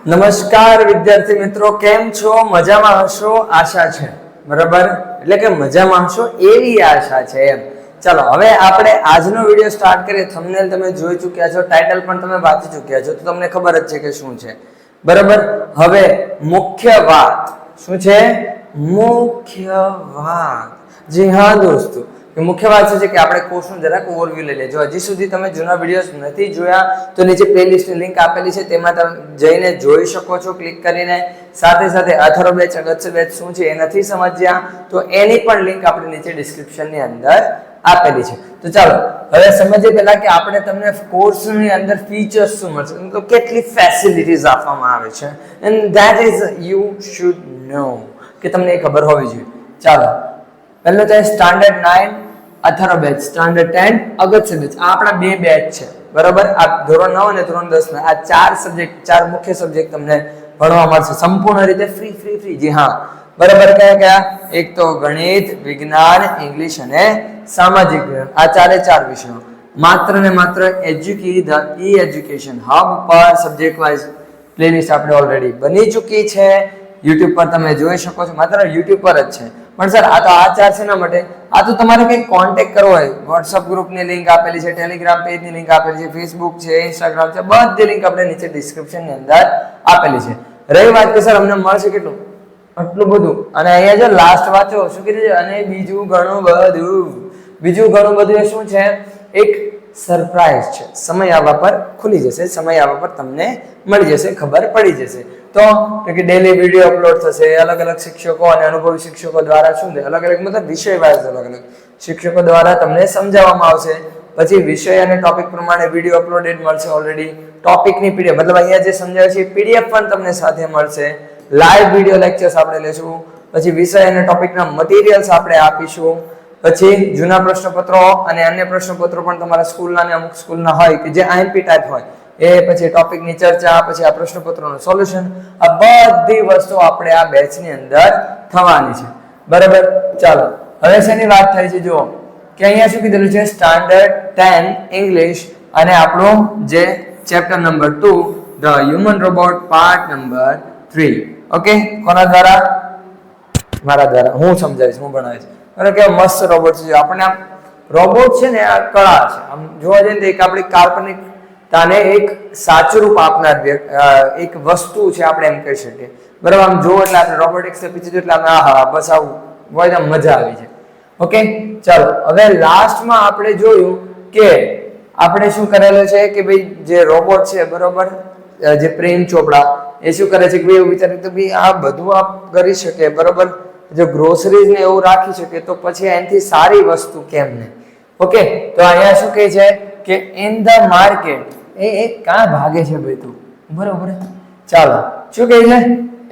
નમસ્કાર વિદ્યાર્થી મિત્રો, કેમ છો? મજામાં હશો આશા છે, બરાબર? એટલે કે મજામાં હશો એવી આશા છે એમ. ચાલો હવે આપણે આજનો વિડિયો સ્ટાર્ટ કરીએ. થંબનેલ તમે જોઈ ચૂક્યા છો, ટાઇટલ પણ તમે વાંચી ચૂક્યા છો, તો તમને ખબર જ છે કે શું છે, બરાબર? હવે મુખ્ય વાત શું છે? મુખ્ય વાત. જી હા દોસ્તો, મુખ્ય વાત શું છે કે આપણે કોર્સનું જરાક ઓવરવ્યુ લઈ લઈએ. જો હજી સુધી તમે જૂના વિડીયોઝ નથી જોયા તો નીચે પ્લેલિસ્ટની લિંક આપેલી છે, તેમાં તમે જઈને જોઈ શકો છો ક્લિક કરીને. સાથે સાથે અથર્વ બેચ અગત્ય બેચ શું છે એ નથી સમજ્યા તો એની પણ લિંક આપણે નીચે ડિસ્ક્રિપ્શનની અંદર આપેલી છે. તો ચાલો હવે સમજીએ પહેલા કે આપણે તમને કોર્સની અંદર ફીચર્સ શું મળશે, તો કેટલી ફેસિલિટીઝ આપવામાં આવે છે, and that is you should નો, કે તમને એ ખબર હોવી જોઈએ. ચાલો પહેલો છે સ્ટાન્ડર્ડ 9 અથર્વ બેચ, સ્ટાન્ડર્ડ 10 અગત્ય બેચ. આ આપણા બે બેચ છે, બરાબર? આ ધોરણ 9 અને ધોરણ 10 ના આ ચાર સબ્જેક્ટ, ચાર મુખ્ય સબ્જેક્ટ તમને ભણવા મળશે સંપૂર્ણ રીતે ફ્રી. જી હા, બરાબર. કયા? એક તો ગણિત, વિજ્ઞાન, ઇંગ્લિશ અને સામાજિક વિજ્ઞાન. આ ચાર વિષયો માત્ર ને માત્ર એજ્યુકેશન હબ પર સબ્જેક્ટ વાઇઝ પ્લેલિસ્ટ આપણે ઓલરેડી બની ચૂકી છે. YouTube પર તમે જોઈ શકો છો, માત્ર YouTube પર જ છે. પણ સર આ તો આ ચાર શેના માટે? આ તો તમારે કંઈક કોન્ટેક્ટ કરવો હોય, WhatsApp ગ્રુપની લિંક આપેલી છે, Telegram પેજની લિંક આપેલી છે, Facebook છે, Instagram છે, બધી લિંક આપણે નીચે ડિસ્ક્રિપ્શનની અંદર આપેલી છે. રહી વાત કે સર અમને મળશે કેટલું? આટલું બધું. અને અહીંયા જો લાસ્ટ વાંચો શું કીધું છે? અને બીજું ઘણું બધું એ શું છે? એક સરપ્રાઈઝ છે. સમય આવવા પર ખુલી જશે, સમય આવવા પર તમને મળી જશે, ખબર પડી જશે. તો કે ડેલી વિડીયો અપલોડ થશે, અલગ અલગ શિક્ષકો અને અનુભવી શિક્ષકો દ્વારા શું છે, અલગ અલગ મતલબ વિષય વાઇઝ અલગ અલગ શિક્ષકો દ્વારા તમને સમજાવવામાં આવશે. પછી વિષય અને ટોપિક પ્રમાણે વિડીયો અપલોડેડ મળશે ઓલરેડી. ટોપિકની પીડીએફ મતલબ અહીંયા જે સમજાવે છે પીડીએફ પણ તમને સાથે મળશે. લાઈવ વિડીયો લેક્ચર્સ આપણે લેશું. પછી વિષય અને ટોપિકના મટીરીયલ્સ આપણે આપીશું. પછી જૂના પ્રશ્નપત્રો અને અન્ય પ્રશ્નપત્રો પણ તમારા સ્કૂલના અને અમુક સ્કૂલના હોય કે જે આઈએમપી ટાઈપ હોય એ, પછી ટોપિકની ચર્ચા, પછી આ પ્રશ્નપત્રોનું સોલ્યુશન, આ બધી વસ્તુ આપણે આ બેચની અંદર થવાની છે, બરાબર? ચાલો હવે શેની વાત થાય છે જુઓ કે અહીંયા શું કીધેલું છે? સ્ટાન્ડર્ડ 10 ઇંગ્લિશ અને આપણું જે chapter number 2 the human robot part number 3. Okay, કોના દ્વારા? મારા દ્વારા. હું સમજાવીશ, હું ભણાવીશ. અને કેવો મસ્ત રોબોટ છે. આપણે આમ રોબોટ છે ને આ કળા છે. આમ જોવા જઈએ તો એક આપણી કાલ્પનિક તાને એક સાચું રૂપ આપનાર એક વસ્તુ છે, આપણે એમ કહી શકીએ, બરાબર? આમ જોવો એટલે આપણે રોબોટિક્સ પીછે એટલે આહા બસ આવું હોય તો મજા આવી જાય. ઓકે, ચાલો હવે લાસ્ટમાં આપણે જોયું કે આપણે શું કરેલું છે કે ભાઈ જે રોબોટ છે, બરોબર, જે પ્રેમ ચોપડા એ શું કરે છે કે ભાઈ એવું વિચારે તો ભાઈ આ બધું આપ કરી શકે, બરોબર? જો ગ્રોસરીઝ ને એવું રાખી શકે તો પછી એનાથી સારી વસ્તુ કેમ નહીં? ઓકે, તો અહીંયા શું કહે છે કે ઇન ધ માર્કેટ એ ક્યાં ભાગે છે ભાઈ તું? બરોબર, ચાલો શું કહે છે?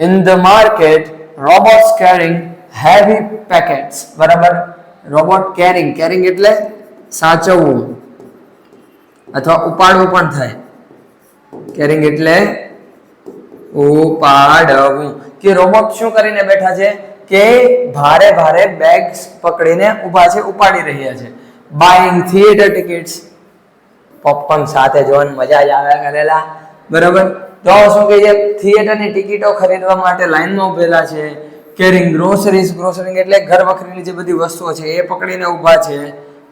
In the market robots carrying heavy packets, બરાબર? રોબોટ કેરિંગ એટલે સાચવવું અથવા ઉપાડવું પણ થાય. કેરિંગ એટલે ઉપાડવું. કે રોબોટ શું કરીને બેઠા છે કે ભારે બેગ્સ પકડીને ઊભા છે, ઉપાડી રહ્યા છે. બાઇંગ થિયેટર ટિકિટ્સ, પોપકોર્ન સાથે જોવાની મજા જ આવે કરેલા, બરાબર? તો શું કહે છે? થિયેટરની ટિકિટો ખરીદવા માટે લાઈનમાં ઉભેલા છે. કેરિંગ ગ્રોસરીઝ એટલે ઘર વખરીની જે બધી વસ્તુઓ છે એ પકડીને ઊભા છે.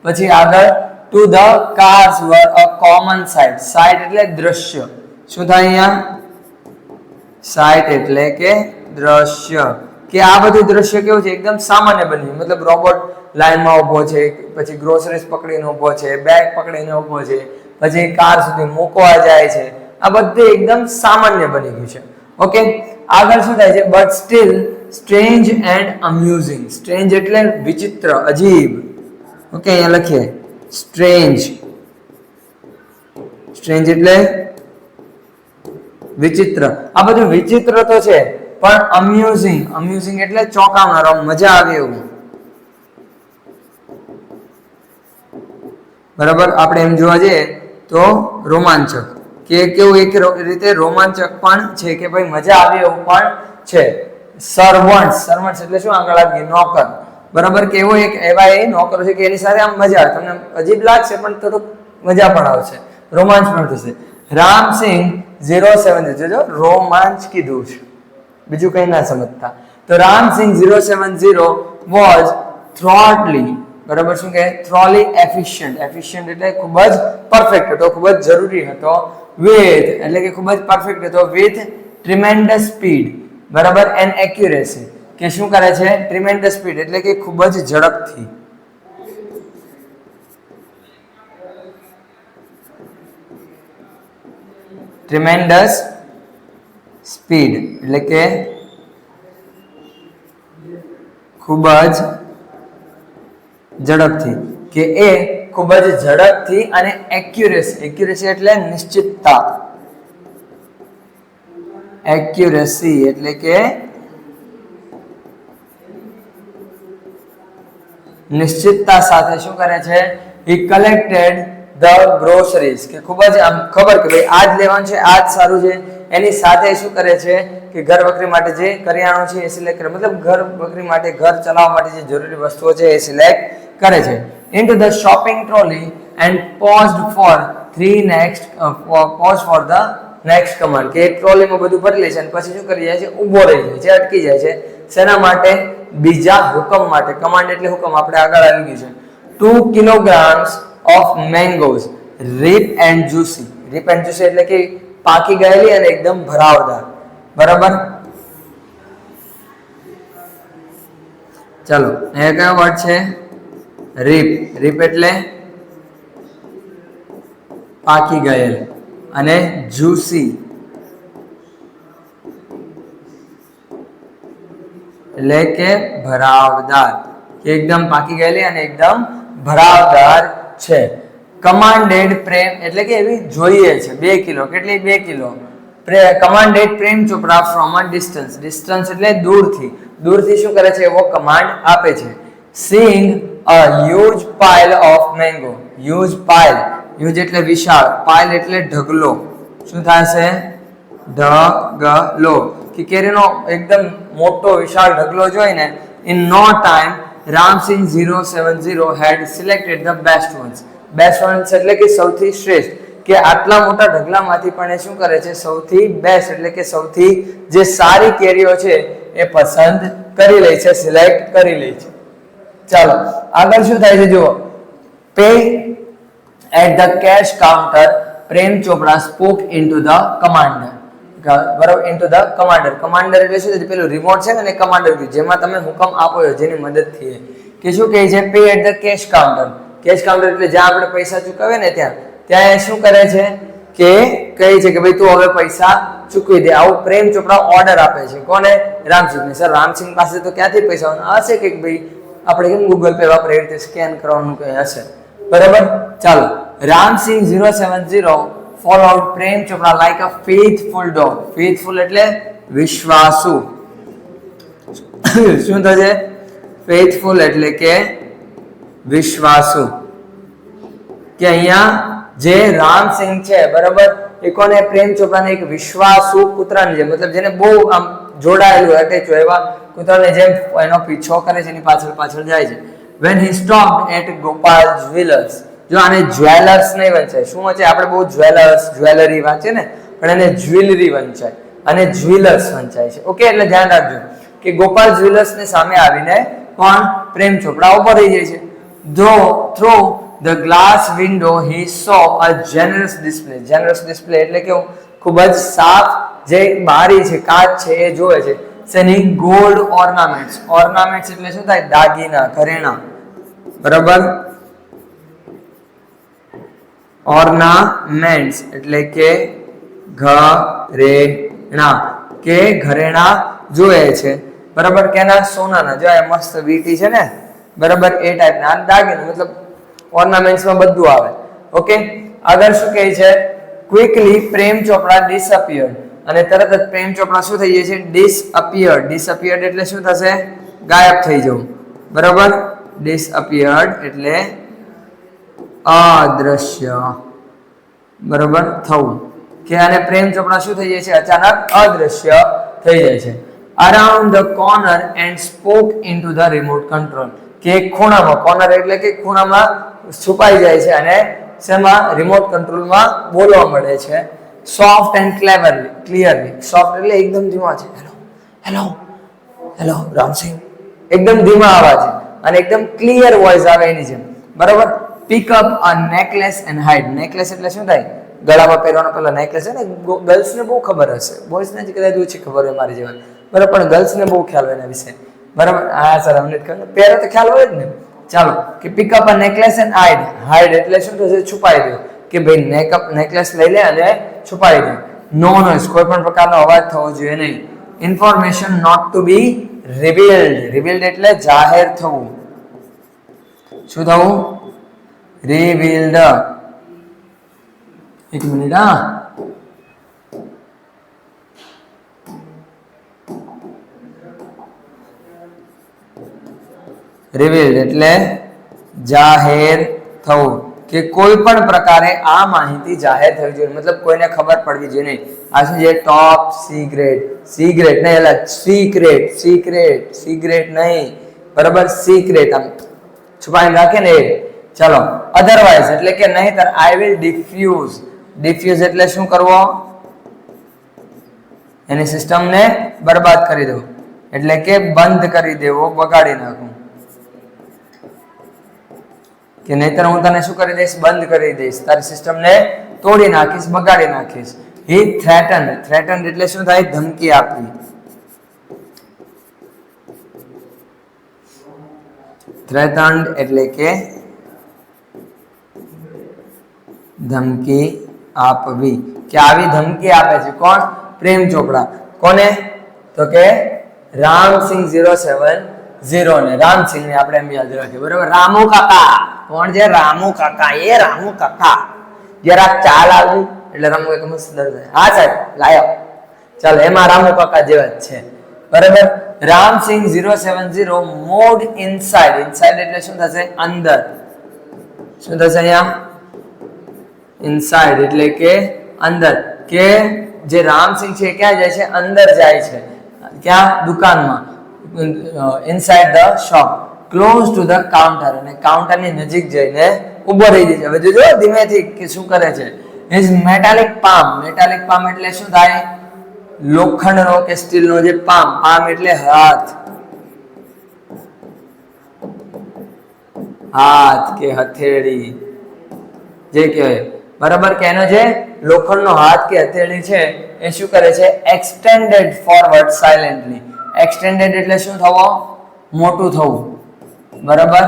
પછી આગળ to the cars were a common sight. Sight એટલે દ્રશ્ય. શું થાય અહીંયા? સાઇટ એટલે કે દ્રશ્ય. કે આ બધું દ્રશ્ય કેવું છે? એકદમ સામાન્ય બન્યું. મતલબ રોબોટ લાઈનમાં ઊભો છે, પછી ગ્રોસરીઝ પકડીને ઊભો છે, બેગ પકડીને ઊભો છે, પછી કાર સુધી મૂકવા જાય છે. આ બધું એકદમ સામાન્ય બની ગયું છે. ઓકે, આગળ શું થાય છે? But still strange and amusing. Strange એટલે વિચિત્ર, અજીબ. ઓકે, અહીંયા લખીએ સ્ટ્રેન્જ એટલે વિચિત્ર. આ બધું વિચિત્ર તો છે, પણ અમ્યુઝિંગ એટલે ચોંકાવનારો, મજા આવે એવું, બરાબર? આપણે એમ જોવા જઈએ તો રોમાંચક, કે કેવું એક રીતે રોમાંચક પણ છે, કે ભાઈ મજા આવે એવું પણ છે. સર્વન્ટ્સ એટલે શું? આગળ આવી નોકર, બરાબર? કે એવો એક એવા એ નોકરો છે કે એની સાથે આમ મજા આવે. તમને અજીબ લાગશે પણ થોડુંક મજા પણ આવશે, રોમાંચ પણ થશે. રામસિંહ 070 જોજો રોમાંચ કીધું છે, બીજું કઈ ના સમજતા. તો રામસિંહ 070 વોઝ થોટલી, બરાબર શું કે થોરલી એફિશિયન્ટ. એફિશિયન્ટ એટલે ખૂબ જ પરફેક્ટ હતો, ખૂબ જ જરૂરી હતો. વિથ એટલે કે ખૂબ જ પરફેક્ટ હતો. વિથ ટ્રીમેન્ડસ સ્પીડ, બરાબર, એન્ડ એક્યુરેસી, કે શું કરે છે ટ્રીમેન્ડસ સ્પીડ એટલે કે ખૂબ જ ઝડપથી. ટ્રીમેન્ડસ સ્પીડ એટલે કે ખૂબ જ ઝડપથી, કે એ ખૂબ જ ઝડપથી અને એક્યુરેસી. એક્યુરેસી એટલે નિશ્ચિતતા. એક્યુરેસી એટલે કે નિશ્ચિતતા સાથે શું કરે છે? he collected the groceries, કે ખૂબ જ આમ ખબર કે ભાઈ આજ લેવાનું છે, આજ સારું છે, એની સાથે શું કરે છે કે ઘર વખરી માટે જે કરિયાણું છે એ સિલેક્ટ કરે, મતલબ ઘર વખરી માટે, ઘર ચલાવવા માટે જે જરૂરી વસ્તુઓ છે એ સિલેક્ટ કરે છે. into the shopping trolley and paused for the next command, કે ટ્રોલીમાં બધું ભરી લે છે અને પછી શું કરી જાય છે? ઊભો રહી જાય છે, અટકી જાય છે. શેના માટે? બીજા હુકમ માટે. કમાન્ડ એટલે હુકમ, આપણે આગળ આવી ગયું છે. 2 kilograms of mangoes ripe and juicy. ripe and juicy એટલે કે પાકી ગયેલી અને એકદમ ભરાવદાર, બરાબર. ચાલો એ કયો વર્ડ છે? રીપ. રીપ એટલે પાકી ગયેલ, અને જ્યુસી એટલે કે ભરાવદાર, કે એકદમ પાકી ગયેલી અને એકદમ ભરાવદાર છે. કમાન્ડેડ પ્રેમ એટલે કે એવી જોઈએ છે. 2 કિલો. કેટલી? 2 kilo. Commanded Prem Chopra from a distance. Distance એટલે દૂરથી. દૂરથી શું કરે છે? એવો કમાન્ડ આપે છે. Sing a huge pile of mango. Huge pile, huge એટલે વિશાળ, પાઇલ એટલે ઢગલો. શું થશે? ઢગલો, કે કેરીનો એકદમ મોટો વિશાળ ઢગલો જોઈને in no time Ramsingh 070 had selected the best ones. Best ones એટલે કે સૌથી શ્રેષ્ઠ, કે આટલા મોટા ઢગલામાંથી પણ એ શું કરે છે? સૌથી બેસ્ટ એટલે કે સૌથી જે સારી કેરીઓ છે એ પસંદ કરી લે છે, સિલેક્ટ કરી લે છે. ચાલો આગળ શું થાય છે જુઓ. Pay at the cash counter Prem Chopra spoke into the commander. બરાબર, ઇનટુ ધ કમાન્ડર. કમાન્ડર એટલે શું છે? પેલું રિમોટ છે ને કમાન્ડર, જેમાં તમે હુકમ આપો છો, જેની મદદથી કે શું કહે છે? Pay at the cash counter. Cash counter એટલે જ્યાં આપણે પૈસા ચૂકવીએ ને ત્યાં શું કરે છે કે કહે છે કે ભાઈ તું હવે પૈસા ચૂકવી દે. આવું પ્રેમ ચોપડા ઓર્ડર આપે છે. કોને? રામસિંહને. સર રામસિંહ પાસે તો ક્યાંથી પૈસા હશે કે ભાઈ આપણે કેમ ગૂગલ પે વાપરીએ રીતે સ્કેન કરવાનું કઈ હશે, બરાબર. ચાલો, Ramsinh 070 followed Prem Chopra like a faithful dog. faithful એટલે વિશ્વાસુ. શું થશે? faithful એટલે કે વિશ્વાસુ. કે અહીંયા જે રામસિંહ છે, બરાબર, એ કોને? પ્રેમ ચોપડાને એક વિશ્વાસુ કૂતરાની જેમ, મતલબ જેને બહુ આમ જોડાયેલું અટેચ હોય એવા કૂતરાની જેમ એનો પીછો કરે છે, એની પાછળ પાછળ જાય છે. when he stopped at Gopal Jewelers. જો આને જ્વેલર્સ નહીં વંચાય. શું વંચાય? આપણે બહુ જ્વેલર્સ, જ્વેલરી વાંચે ને, પણ એને જ્વેલરી વંચાય અને જ્વેલર્સ વંચાય છે. ઓકે, એટલે ધ્યાન રાખજો કે ગોપાલ જ્વેલર્સ ની સામે આવીને પણ પ્રેમ ચોપડા ઉભો રહી જાય છે. through the glass window he saw a generous display. generous display એટલે કે ખૂબ જ સાફ જે બારી છે, કાચ છે, એ જોવે છે. શેની? Gold ornaments. ઓર્નામેન્ટ્સ એટલે શું થાય? દાગીના, ઘરેણા, બરાબર. ઓર્નામેન્ટ્સ એટલે કે ઘરેણા, કે ઘરેણા જોવે છે, બરાબર. કેના? સોનાના. જો આ મસ્ત વીટી છે ને, બરાબર, એ ટાઈપના દાગીના, મતલબ ઓર્નામેન્ટ્સમાં બધું આવે. ઓકે, આગળ શું કહે છે? ક્વિકલી પ્રેમ ચોપડા ડિસઅપિયર્ડ. અને તરત જ પ્રેમ ચોપડા શું થઈ જાય છે? ડિસઅપિયર્ડ. ડિસઅપિયર્ડ એટલે શું થશે? ગાયબ થઈ જવું, બરાબર. ડિસઅપિયર્ડ એટલે અદ્રશ્ય, બરાબર, થવું. કે આને પ્રેમ ચોપડા શું થઈ જાય છે? અચાનક અદ્રશ્ય થઈ જાય છે. around the corner and spoke into the remote control. કે ખૂણામાં, કોર્નર એટલે કે ખૂણામાં છુપાઈ જાય છે અને શેમાં? રિમોટ કંટ્રોલમાં બોલવા મળે છે. Soft and clearly. સોફ્ટ એટલે એકદમ ધીમા છે. હેલો હેલો હેલો રામસિંહ, એકદમ ધીમા અવાજ અને એકદમ ક્લિયર વોઇસ આવે એની જેમ. બરાબર. Pick up a necklace and hide. Necklace એટલે શું થાય? ગળામાં પહેરવાનો પેલો નેકલેસ છે ને, ગર્લ્સને બહુ ખબર હશે, બોયઝને જ કદાચ ઓછી ખબર હોય મારી જેવા. બરાબર, પણ ગર્લ્સને બહુ ખ્યાલ હોય એના વિશે. બરાબર. હા સર, અમને ખબર, પહેરો તો ખ્યાલ હોય જ ને. ચાલો, કે pick up a necklace and hide. Hide એટલે શું થશે? છુપાઈ દો. કે ભાઈ નેકલેસ લઈ લે અને છુપાઈ દે. નો નોઇઝ, કોઈ પણ પ્રકારનો અવાજ થવો જોઈએ નહીં. Information not to be revealed. Revealed એટલે જાહેર થવું. શું થવું? રિવીલ્ડ. એક મિનિટ. હા, રિવીલ્ડ એટલે જાહેર થવું. કે કોઈ પણ પ્રકારે આ માહિતી જાહેર થવી જોઈએ, મતલબ કોઈને ખબર પડવી જોઈએ નહીં. આ શું છે? Top secret. સિક્રેટ નહીં, એટલે સિક્રેટ. સિક્રેટ સિક્રેટ નહીં. બરાબર, સિક્રેટ આમ છુપાઈને રાખે ને એ. ચલો, અધરવાઇઝ એટલે કે નહીતર આઈ વિલ ડિફ્યુઝ. ડિફ્યુઝ એટલે શું કરવો? એની સિસ્ટમને બરબાદ કરી દો, એટલે કે બંધ કરી દેવો, બગાડી નાખું. કે નહીતર હું તને શું કરી દઈશ? બંધ કરી દઈશ, તારી સિસ્ટમને તોડી નાખીશ, બગાડી નાખીશ. હી થ્રેટન્ડ. થ્રેટન્ડ એટલે શું થાય? ધમકી આપવી. થ્રેટન્ડ એટલે કે ધમકી આપવી. કે આવી ધમકી આપે છે કોણ? પ્રેમ ચોપડા. કોને? તો કે રામસિંહ 070 ને. રામસિંહ ને આપણે એમ યાદ રાખીએ. બરાબર. રામુ કાકા. કોણ છે? રામુ કાકા. એ રામુ કાકા જરા ચાલ આવી એટલે રામુ કાકા મસ્ત ડર. હા સાહેબ લાયો. ચાલો, એમાં રામુ કાકા જેવા જ છે. બરાબર. Ramsinh 070 mood inside. ઇનસાઇડ એટલે શું થશે? અંદર. શું થશે અહીંયા? ઇનસાઇડ એટલે કે અંદર. કે જે રામસિંહ છે ક્યાં જાય છે? અંદર જાય છે. ક્યાં? દુકાનમાં. Inside the shop. Close to the counter. અને કાઉન્ટરની નજીક જઈને ઉભો રહી જાય છે. હવે જોજો ધીમેથી કે શું કરે છે. His metallic palm. Metallic palm એટલે શું થાય? લોખંડનો કે સ્ટીલનો જે પામ. પામ એટલે હાથ. હાથ કે હથેળી જે કહેવાય. બરાબર. કે એનો જે લોખંડનો હાથ કે હથેળી છે એ શું કરે છે? Extended forward silently. એક્સટેન્ડેડ એટલે શું થવું? મોટું થવું. બરાબર.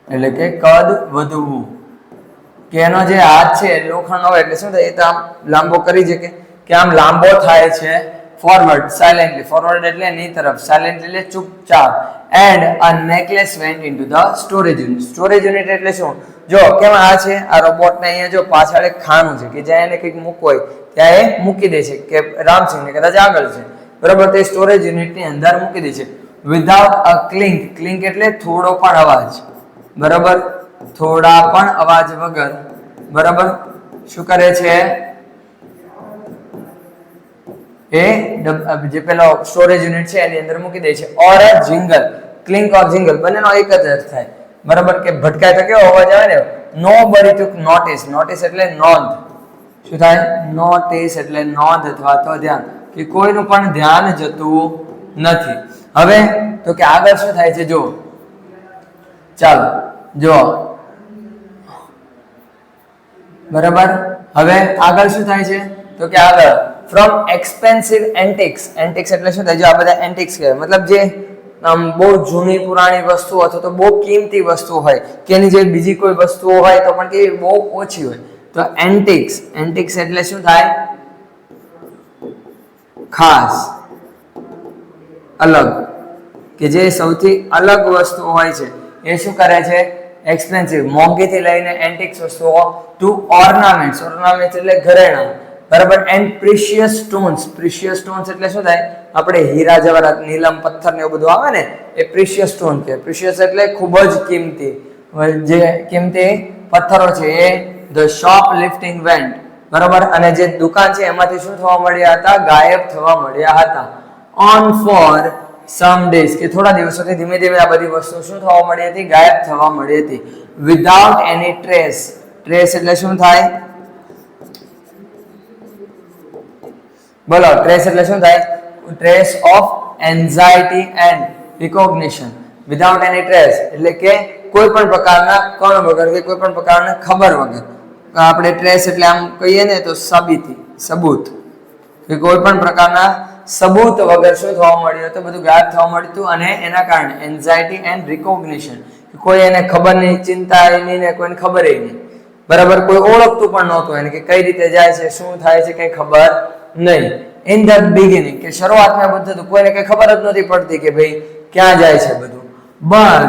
એટલે કે કદ વધવું. કે એનો જે હાથ છે લોખંડનો હોય એટલે શું થાય? એ તો આમ લાંબો કરી શકે, કે આમ લાંબો થાય છે. Forward silently. ફોરવર્ડ એટલે એની તરફ. સાયલેન્ટ એટલે ચૂપચાપ. And a necklace vent into the storage unit. Storage unit એટલે શું? જો કેમ આ છે આ રોબોટને અહીંયા જો પાછળ એક ખાનું છે કે જ્યાં એને કંઈક મૂકવું હોય ત્યાં એ મૂકી દે છે. કે રામસિંહને કદાચ આગળ છે. બરાબર. તે સ્ટોરેજ યુનિટની અંદર મૂકી દે છે. Without a ક્લિંક. ક્લિંક એટલે થોડો પણ અવાજ. બરાબર. થોડા પણ અવાજ વગર. બરાબર. શું કરે છે? એ જે પેલો સ્ટોરેજ યુનિટ છે એની અંદર મૂકી દે છે. ઓર અ જિંગલ. ક્લિંક ઓર જિંગલ બંનેનો એક જ અર્થ થાય. બરાબર. કે ભટકાય તો કેવો અવાજ આવે ને. નોબડી ટુક નોટિસ. નોટિસ એટલે નોંધ. શું થાય? નોટિસ એટલે નોંધ અથવા તો ધ્યાન. કે કોઈનું પણ ધ્યાન જતું નથી. હવે તો કે આગળ શું થાય છે? જો ચાલો જો. બરાબર. હવે આગળ શું થાય છે? તો કે આગળ ફ્રોમ એક્સપેન્સિવ એન્ટિક્સ. એન્ટિક્સ એટલે શું થાય? જો આ બધા એન્ટિક્સ કહેવાય, મતલબ જે આમ બહુ જૂની પુરાણી વસ્તુ અથવા તો બહુ કિંમતી વસ્તુ હોય કે એની જે બીજી કોઈ વસ્તુઓ હોય તો પણ કે બહુ ઓછી હોય તો એન્ટિક્સ. એન્ટિક્સ એટલે શું થાય? ખાસ, અલગ. કે જે સૌથી અલગ વસ્તુ હોય છે એ શું કરે છે? એક્સપેન્સિવ, મોંઘીથી લઈને એન્ટિક્સ વસ્તુઓ ટુ ઓર્નામેન્ટ્સ. ઓર્નામેન્ટ્સ એટલે ઘરેણાં. બરાબર. And precious stones. Precious stones એટલે શું થાય? આપણે હીરા જવાહરાત નીલમ પથ્થર ને એવું બધું આવે ને એ પ્રિશિયસ સ્ટોન કે. પ્રિશિયસ એટલે ખૂબ જ કિંમતી. જે કિંમતી પથ્થરો છે એ ધ શોપ લિફ્ટિંગ વેન્ટ. બરાબર. અને જે દુકાન છે એમાંથી શું થવા મળ્યા હતા? ગાયબ થવા મળ્યા હતા. On for some days. કે થોડા દિવસોથી ધીમે ધીમે આ બધી વસ્તુ શું થવા મળી હતી? ગાયબ થવા મળી હતી. વિધાઉટ એની ટ્રેસ. ટ્રેસ એટલે શું થાય? બોલો, ટ્રેસ એટલે શું થાય? Trace of anxiety and recognition without any trace, એટલે કે કોઈ પણ પ્રકારના કણ વગર કે કોઈ પણ પ્રકારના ખબર વગર. આપણે ટ્રેસ એટલે આમ કહીએ ને તો સાબિતી, સબૂત, કે કોઈ પણ પ્રકારના સબૂત વગર શું થવા મળ્યું હતું? બધું ગાયબ થવા મળ્યું હતું. અને એના કારણે એન્ઝાઇટી એન્ડ રિકોગ્નિશન, કોઈ એને ખબર નહીં, ચિંતા નહીં ને કોઈને ખબર નહીં, બરાબર, કોઈ ઓળખતું પણ નહોતું એને, કે કઈ રીતે જાય છે, શું થાય છે, કઈ ખબર નહીં. ઇન ધ બિગિનિંગ, કે શરૂઆતમાં બધું હતું, કોઈને કઈ ખબર જ નથી પડતી કે ભાઈ ક્યાં જાય છે બધું. But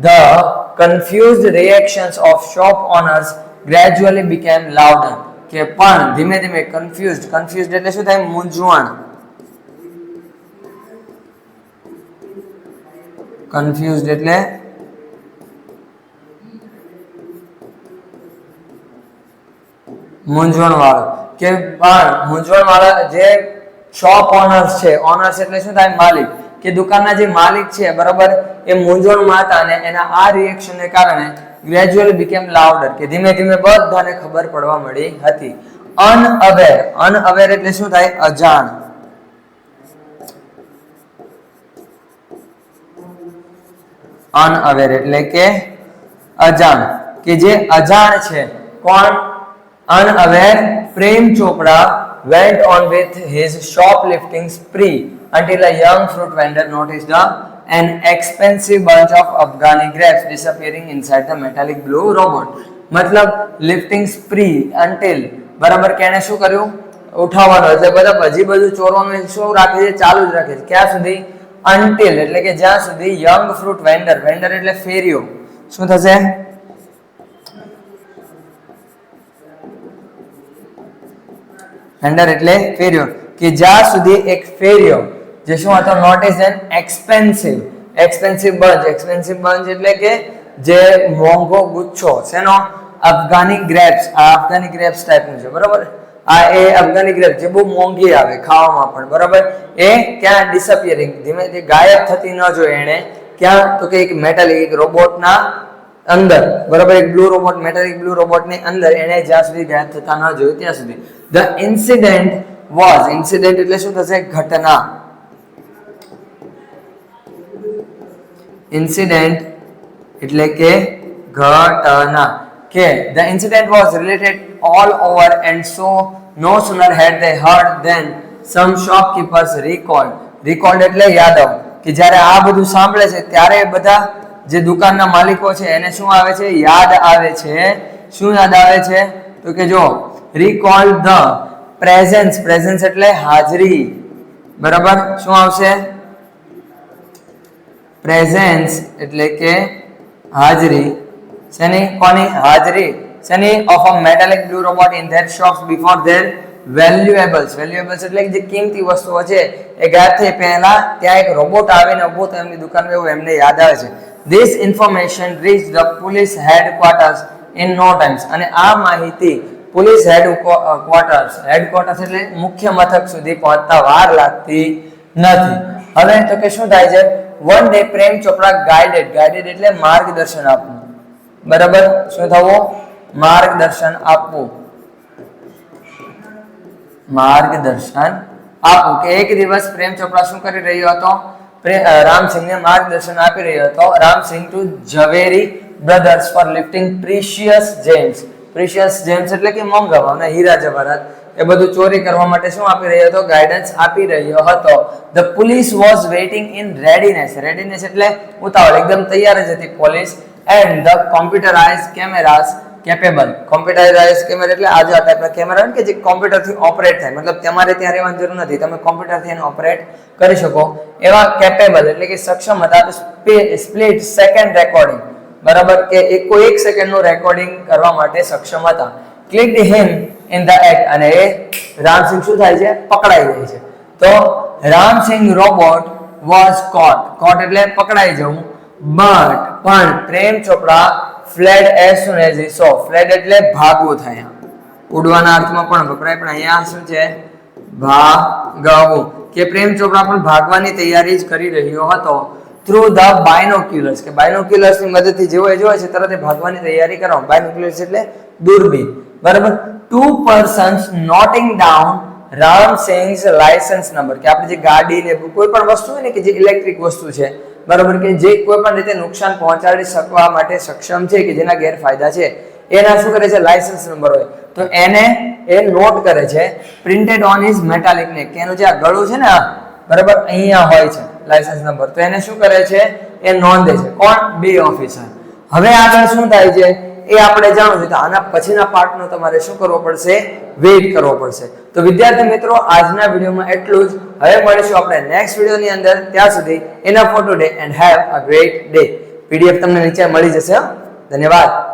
the confused reactions of shop owners gradually became louder, કે પણ ધીમે ધીમે confused એટલે શું થાય? મૂંઝવણ. confused એટલે મૂંઝવણ વાળો, કે પણ મૂંઝવણ વાળા જે શોપ ઓનર્સ છે, ઓનર્સ એટલે શું થાય? માલિક, કે દુકાનના જે માલિક છે, બરાબર, એ મૂંઝવણમાં હતા અને એના આ રિએક્શનને કારણે ગ્રેજ્યુઅલી બીકેમ લાઉડર, કે ધીમે ધીમે બધાને ખબર પડવા મળી હતી. અનઅવેર એટલે શું થાય? અજાણ. અનઅવેર એટલે કે અજાણ, કે જે અજાણ છે. કોણ? અનઅવેર પ્રેમ ચોપડા went on with his shoplifting spree until a young fruit vendor noticed an expensive bunch of Afghani grapes disappearing inside the metallic blue robot. મતલબ લિફ્ટિંગ સ્પ્રી until, બરાબર, કેને શું કર્યું? ઉઠાવવાનું, એટલે બધા હજી બધું ચોરવાનું શું રાખે છે? ચાલુ જ રાખે છે. ક્યાં સુધી? until એટલે કે જ્યાં સુધી યંગ ફ્રૂટ વેન્ડર એટલે ફેરિયો. શું થશે? વેન્ડર એટલે ફેરિયો, કે જ્યાં સુધી એક ફેરિયો જે શું હતો? નોટિસ એન એક્સપેન્સિવ બંચ એટલે કે જે મોંઘો ગુચ્છો. શેનો? અફઘાની ગ્રેપ્સ. આ અફઘાની ગ્રેપ્સ ટાઈપનું છે, બરાબર. આ એ અફઘાની ગ્રેપ્સ જે બહુ મોંઘી આવે ખાવામાં પણ, બરાબર, એ ક્યાં? ડિસઅપિયરિંગ, ધીમે ધીમે ગાયબ થતી ન જોઈ એને. ક્યાં? તો કે એક મેટાલિક રોબોટના અંદર, બરાબર, એક બ્લુ રોબોટ, મેટાલિક બ્લુ રોબોટની અંદર એને જ્યાં સુધી ગાયબ થતા ન જોયું ત્યાં સુધી. ધ ઇન્સિડન્ટ એટલે શું થશે? ઘટના. ઇન્સિડન્ટ એટલે કે ઘટના, કે the incident was related all over and so no sooner had they heard than some shopkeepers recalled એટલે યાદવ, કે જ્યારે આ બધું સાંભળે છે ત્યારે બધા જે દુકાનના માલિકો છે એને શું આવે છે? યાદ આવે છે. શું યાદ આવે છે? તો કે જો recall the presence એટલે હાજરી, બરાબર. શું આવશે? પ્રેઝન્સ એટલે કે હાજરી. શેની? કોની હાજરી? શેની? Of a metallic blue robot in their shops before their valuables એટલે જે કિંમતી વસ્તુઓ છે એ ગાયબ થઈ પહેલા ત્યાં એક રોબોટ આવીને ઊભો તો એમની દુકાનમાં એવું એમને યાદ આવે છે. This information reach the police headquarters in no times, અને આ માહિતી પોલીસ હેડક્વાર્ટર્સ એટલે મુખ્ય મથક સુધી પહોંચતા વાર લાગતી નથી. હવે તો કે શું થાય છે? વન ડે પ્રેમ ચોપડા ગાઈડેડ એટલે માર્ગદર્શન આપવું, બરાબર. શું થવું? માર્ગદર્શન આપવું. કે એક દિવસ પ્રેમ ચોપડા શું કરી રહ્યો હતો? રામસિંહને માર્ગદર્શન આપી રહ્યો હતો. રામસિંહ ટુ ઝવેરી બ્રધર્સ ફોર લિફ્ટિંગ પ્રીશિયસ જેમ્સ એટલે કે મોંઘા હીરા જવાહરાત, એ બધું ચોરી કરવા માટે શું આપી રહ્યો હતો? ગાઈડન્સ આપી રહ્યો હતો. The police was waiting in readiness એટલે ઉતાવળ, એકદમ તૈયાર જ હતી police. And the computerised cameras capable. Computerised camera એટલે આજે આ ટાઈપના કેમેરા કે જે કોમ્પ્યુટરથી ઓપરેટ થાય, મતલબ તમારે ત્યાં રહેવાની જરૂર નથી, તમે કોમ્પ્યુટરથી એને ઓપરેટ કરી શકો એવા કેપેબલ એટલે કે સક્ષમ હતા. સ્પ્લિટ સેકન્ડ રેકોર્ડિંગ, બરાબર, કે કોઈ એક સેકન્ડનું રેકોર્ડિંગ કરવા માટે સક્ષમ હતા. Clicked him in the act, અને એ રામસિંહ શું થાય છે? પકડાઈ જાય છે. તો રામસિંહ રોબોટ વોઝ કોટ એટલે પકડાઈ જવું. પણ પ્રેમ ચોપડા fled as soon as he saw. fled એટલે ભાગવું થાય, ઉડવાના અર્થમાં પણ વપરાય, પણ અહીંયા શું છે? ભાગવું, કે પ્રેમ ચોપડા પણ ભાગવાની તૈયારી જ કરી રહ્યો હતો. થ્રુ ધ બાયનોક્યુલર્સ, કે બાયનોક્યુલર્સ ની મદદથી જેવો એ જોવે છે તરત એ ભાગવાની તૈયારી કરો. બાયનોક્યુલર્સ એટલે દૂરબીન, બરાબર. 2 persons noting down Ram Singh's license number, કે આપણે જે ગાડી ને કોઈ પણ વસ્તુ હોય ને કે જે ઇલેક્ટ્રિક વસ્તુ છે, બરાબર, કે જે કોઈ પણ રીતે નુકસાન પહોંચાડી શકવા માટે સક્ષમ છે, કે જેના ગેરફાયદા છે, એના શું કરે છે, લાયસન્સ નંબર હોય તો એને એ નોટ કરે છે. પ્રિન્ટેડ ઓન હિઝ મેટાલિક નેક, કે એનું જે આ ગળું છે ને, બરાબર, અહીંયા હોય છે લાયસન્સ નંબર, તો એને શું કરે છે, એ નોંધે છે. કોણ? બે ઓફિસર. હવે આગળ શું થાય છે એ આપણે જાણવું છે, તો આના પછીના પાર્ટનો તમારે શું કરવો પડશે, વેઇટ કરવો પડશે. તો વિદ્યાર્થી મિત્રો, આજના વિડીયોમાં એટલું જ. હવે મળીશું આપણે નેક્સ્ટ વિડીયોની અંદર. ત્યાં સુધી enough four today and have a great day. PDF તમને નીચે મળી જશે. ધન્યવાદ.